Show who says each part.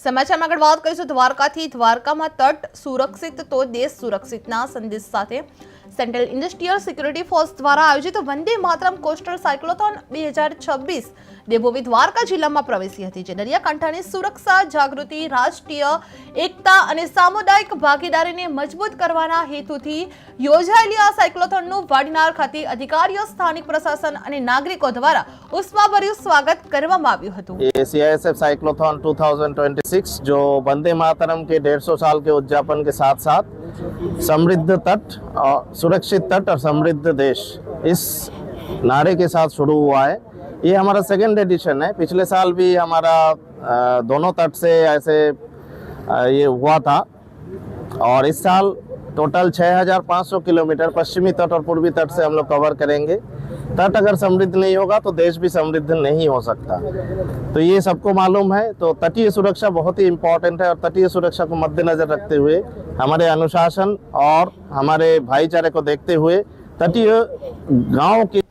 Speaker 1: સમાચારમાં આગળ વાત કરીશું દ્વારકાથી। દ્વારકામાં તટ સુરક્ષિત તો દેશ સુરક્ષિતના સંદેશ સાથે સેન્ટ્રલ ઇન્ડસ્ટ્રીયલ સિક્યુરિટી ફોર્સ દ્વારા આયોજિત વંદે માતરમ કોસ્ટલ સાયક્લોથોન 2026 દેવભૂમિ દ્વારકા જિલ્લામાં પ્રવેશી હતી, જે દરિયાકાંઠાની સુરક્ષા, જાગૃતિ, રાષ્ટ્રીય એકતા અને સામુદાયિક ભાગીદારીને મજબૂત કરવાના હેતુથી યોજાયેલી આ સાયક્લોથોનનું વાડીનાર ખાતે અધિકારીઓ, સ્થાનિક પ્રશાસન અને નાગરિકો દ્વારા ઉષ્માભર્યું સ્વાગત કરવામાં આવ્યું હતું।
Speaker 2: CISF साइक्लोथॉन 2026 जो वंदे मातरम के 150 साल के उद्यापन के साथ साथ समृद्ध तट और सुरक्षित तट और समृद्ध देश इस नारे के साथ शुरू हुआ है। ये हमारा सेकेंड एडिशन है। पिछले साल भी हमारा दोनों तट से ऐसे ये हुआ था और इस साल टोटल 6,500 किलोमीटर पश्चिमी तट और पूर्वी तट से हम लोग कवर करेंगे। तट अगर समृद्ध नहीं होगा तो देश भी समृद्ध नहीं हो सकता, तो ये सबको मालूम है। तो तटीय सुरक्षा बहुत ही इम्पोर्टेंट है और तटीय सुरक्षा को मद्देनजर रखते हुए हमारे अनुशासन और हमारे भाईचारे को देखते हुए तटीय गांव की